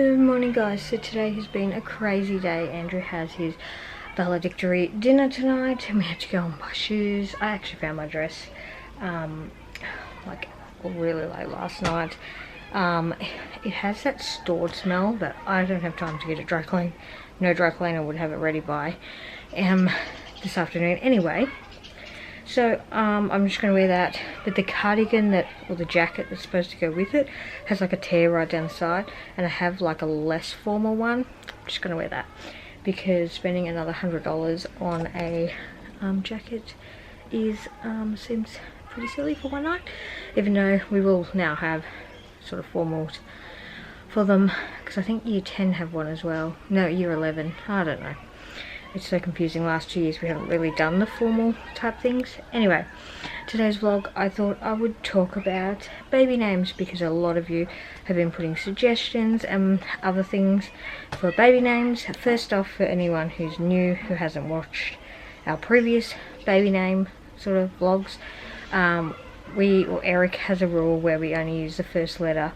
Good morning, guys. So today has been a crazy day. Andrew has his valedictory dinner tonight and we had to go and buy shoes. I actually found my dress like really late last night. It has that stored smell that I don't have time to get it dry cleaned. No dry cleaner would have it ready by this afternoon anyway. So I'm just going to wear that, but the cardigan or the jacket that's supposed to go with it has like a tear right down the side, and I have like a less formal one. I'm just going to wear that because spending another $100 on a jacket seems pretty silly for one night, even though we will now have sort of formals for them, because I think year 10 have one as well. No, year 11, I don't know. It's so confusing. Last 2 years we haven't really done the formal type things. Anyway, today's vlog I thought I would talk about baby names, because a lot of you have been putting suggestions and other things for baby names. First off, for anyone who's new, who hasn't watched our previous baby name sort of vlogs, Eric has a rule where we only use the first letter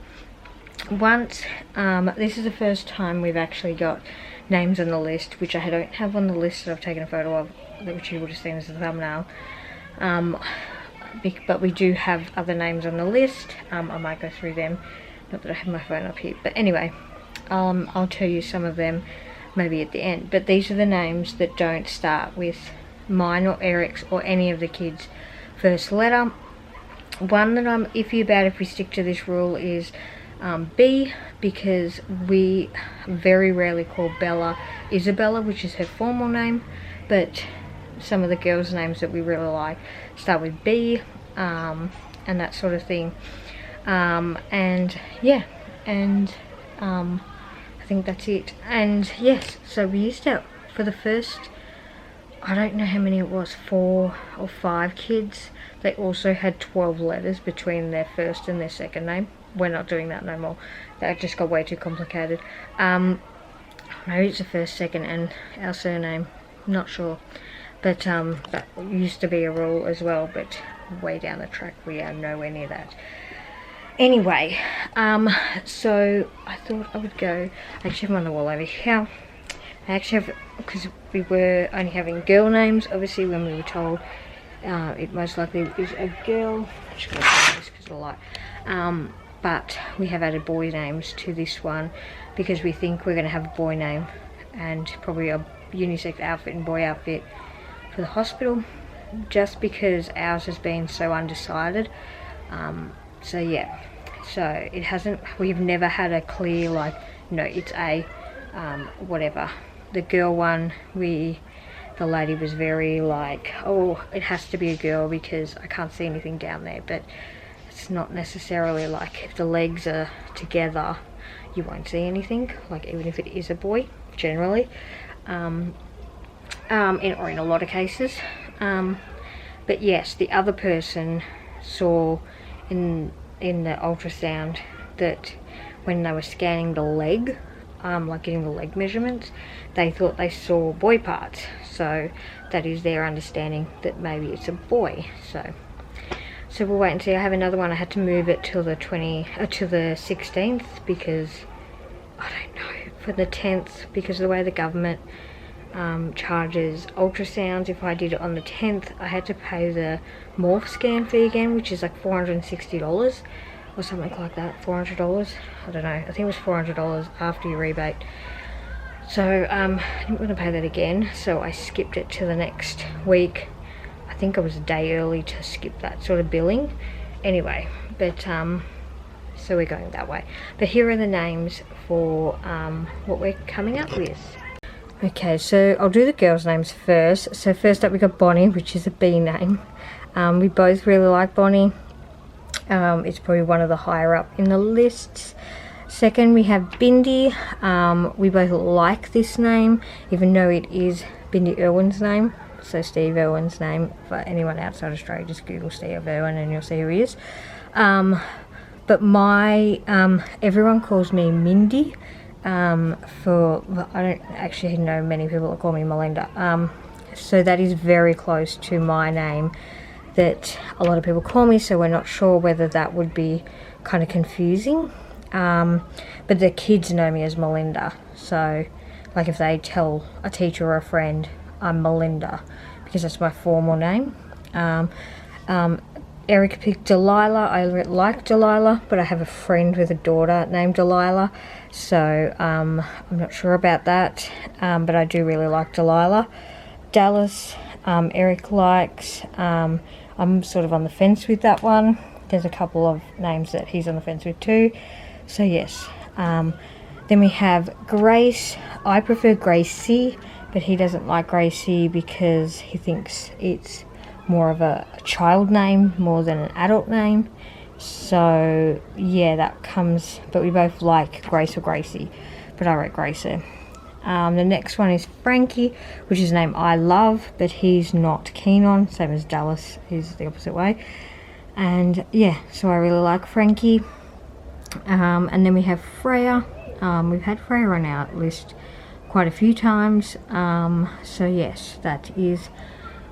once. This is the first time we've actually got names on the list, which I don't have on the list that I've taken a photo of, which you would have seen as a thumbnail. But we do have other names on the list. I might go through them, not that I have my phone up here, but anyway, I'll tell you some of them maybe at the end. But these are the names that don't start with mine or Eric's or any of the kids' first letter. One that I'm iffy about if we stick to this rule is B, because we very rarely call Bella Isabella, which is her formal name, but some of the girls' names that we really like start with B, and that sort of thing. And yeah, and I think that's it. And yes, so we used to, for the first, I don't know how many it was, 4 or 5 kids, they also had 12 letters between their first and their second name. We're not doing that no more. That just got way too complicated. Maybe it's the first, second, and our surname. Not sure. But that used to be a rule as well, but way down the track we are nowhere near that. Anyway, so I thought I would go. I actually have them on the wall over here. I actually have, because we were only having girl names, obviously, when we were told it most likely is a girl. I'm just going to turn this because of the light. But we have added boy names to this one because we think we're going to have a boy name and probably a unisex outfit and boy outfit for the hospital, just because ours has been so undecided. So yeah, so it hasn't, we've never had a clear like, no, it's a whatever. The girl one, the lady was very like, oh, it has to be a girl because I can't see anything down there, but it's not necessarily like, if the legs are together you won't see anything, like even if it is a boy generally, or in a lot of cases. But yes, the other person saw in the ultrasound that when they were scanning the leg, like getting the leg measurements, they thought they saw boy parts, so that is their understanding that maybe it's a boy. So we'll wait and see. I have another one. I had to move it till the 16th because I don't know, for the 10th, because of the way the government charges ultrasounds. If I did it on the 10th, I had to pay the morph scan fee again, which is like $460 or something like that. $400, I don't know, I think it was $400 after your rebate. So I didn't want to pay that again, so I skipped it to the next week. I think I was a day early to skip that sort of billing anyway, but so we're going that way. But here are the names for what we're coming up with. Okay, so I'll do the girls' names first. So first up we got Bonnie, which is a B name. We both really like Bonnie. It's probably one of the higher up in the lists. Second we have Bindi. We both like this name, even though it is Bindi Irwin's name. So Steve Irwin's name. For anyone outside Australia, just Google Steve Irwin and you'll see who he is. But everyone calls me Mindy. I don't actually know many people that call me Melinda. So that is very close to my name that a lot of people call me, so we're not sure whether that would be kind of confusing. but the kids know me as Melinda. So like if they tell a teacher or a friend I'm Melinda, because that's my formal name. Eric picked Delilah. I like Delilah, but I have a friend with a daughter named Delilah, so I'm not sure about that, but I do really like Delilah. Dallas, Eric likes. I'm sort of on the fence with that one. There's a couple of names that he's on the fence with too, so yes. Then we have Grace. I prefer Gracie, but he doesn't like Gracie because he thinks it's more of a child name more than an adult name. So yeah, that comes, but we both like Grace or Gracie, but I wrote Gracie. The next one is Frankie, which is a name I love, but he's not keen on, same as Dallas is the opposite way. And yeah, so I really like Frankie. And then we have Freya. We've had Freya on our list quite a few times. So yes, that is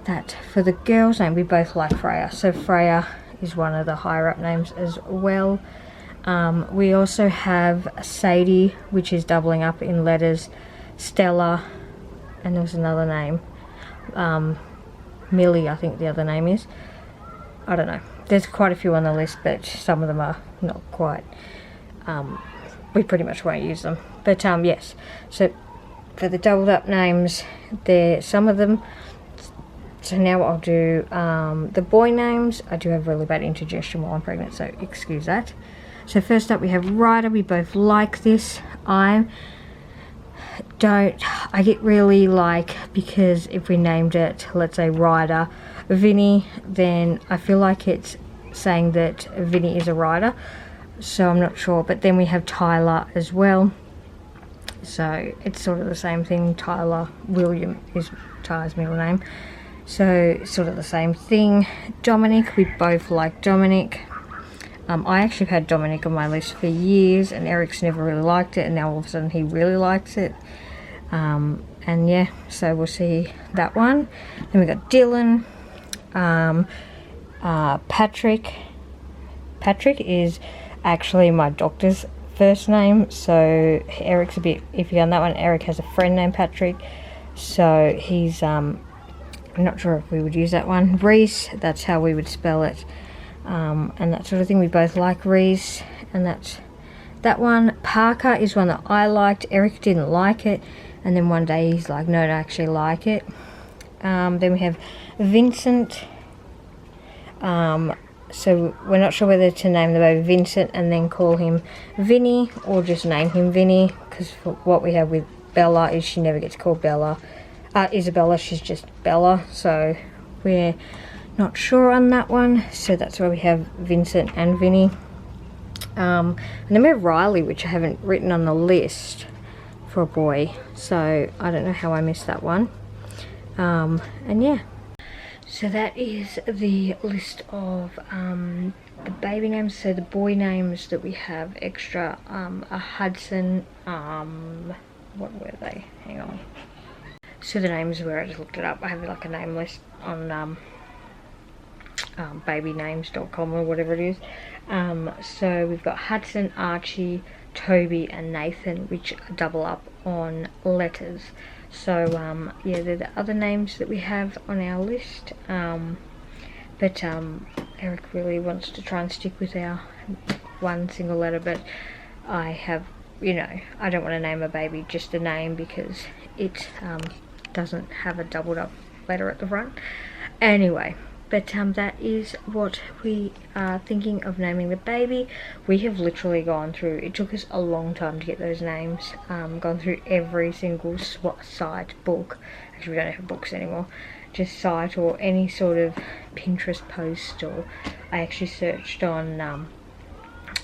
that for the girls' name. We both like Freya, so Freya is one of the higher up names as well. We also have Sadie, which is doubling up in letters, Stella, and there's another name, Millie I think the other name is. I don't know, there's quite a few on the list, but some of them are not quite, we pretty much won't use them, but yes, so for the doubled up names, there some of them. So now I'll do the boy names. I do have really bad indigestion while I'm pregnant, so excuse that. So first up we have Ryder. We both like this. I get really like, because if we named it, let's say Ryder Vinny, then I feel like it's saying that Vinny is a rider, so I'm not sure. But then we have Tyler as well, so it's sort of the same thing. Tyler William is Tyler's middle name, so sort of the same thing. Dominic, we both like Dominic. I actually have had Dominic on my list for years, and Eric's never really liked it, and now all of a sudden he really likes it. And yeah, so we'll see that one. Then we got Dylan. Patrick. Patrick is actually my doctor's first name, so Eric's a bit iffy on that one. Eric has a friend named Patrick, so he's I'm not sure if we would use that one. Reese, that's how we would spell it, and that sort of thing. We both like Reese, and that's that one. Parker is one that I liked. Eric didn't like it, and then one day he's like, no, I actually like it. Then we have Vincent. So we're not sure whether to name the baby Vincent and then call him Vinny, or just name him Vinny, because what we have with Bella is she never gets called Bella. Isabella, she's just Bella, so we're not sure on that one. So that's why we have Vincent and Vinny. And then we have Riley, which I haven't written on the list for a boy, so I don't know how I missed that one. And yeah, so that is the list of the baby names. So the boy names that we have extra are Hudson, what were they? Hang on. So the names where I just looked it up. I have like a name list on babynames.com or whatever it is. So we've got Hudson, Archie, Toby and Nathan, which double up on letters. So yeah, they're the other names that we have on our list, but Eric really wants to try and stick with our one single letter, but I have, you know, I don't want to name a baby just a name because it doesn't have a doubled up letter at the front. Anyway, but that is what we are thinking of naming the baby. We have literally gone through, it took us a long time to get those names, gone through every single site, book, actually we don't have books anymore, just site or any sort of Pinterest post, or I actually searched on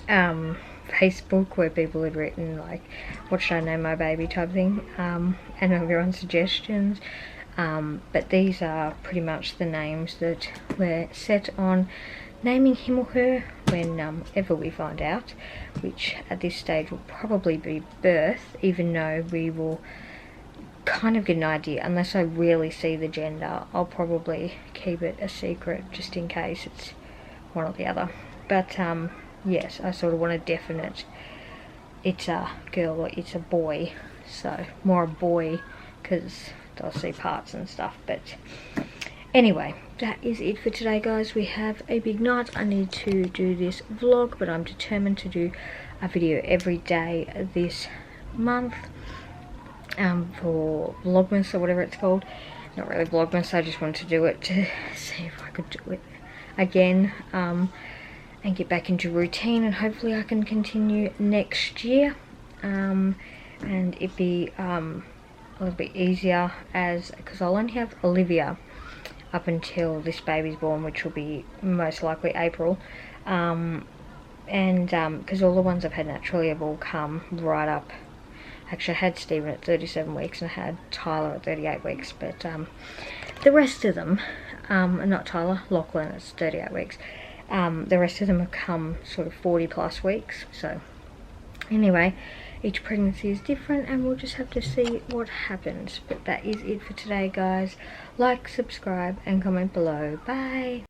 Facebook where people had written like, what should I name my baby type thing, and everyone's suggestions. But these are pretty much the names that we're set on naming him or her whenever we find out, which at this stage will probably be birth, even though we will kind of get an idea. Unless I really see the gender, I'll probably keep it a secret just in case it's one or the other. But yes, I sort of want a definite it's a girl or it's a boy. So more a boy because they'll see parts and stuff. But anyway, that is it for today, guys. We have a big night. I need to do this vlog, but I'm determined to do a video every day this month for vlogmas or whatever it's called. Not really vlogmas, I just wanted to do it to see if I could do it again and get back into routine, and hopefully I can continue next year and it'd be a little bit easier because I'll only have Olivia up until this baby's born, which will be most likely April, and because all the ones I've had naturally have all come right up. Actually, I had Stephen at 37 weeks and I had Tyler at 38 weeks, but the rest of them, not Tyler, Lachlan is 38 weeks, the rest of them have come sort of 40 plus weeks. So anyway, each pregnancy is different and we'll just have to see what happens. But that is it for today, guys. Like, subscribe and comment below. Bye!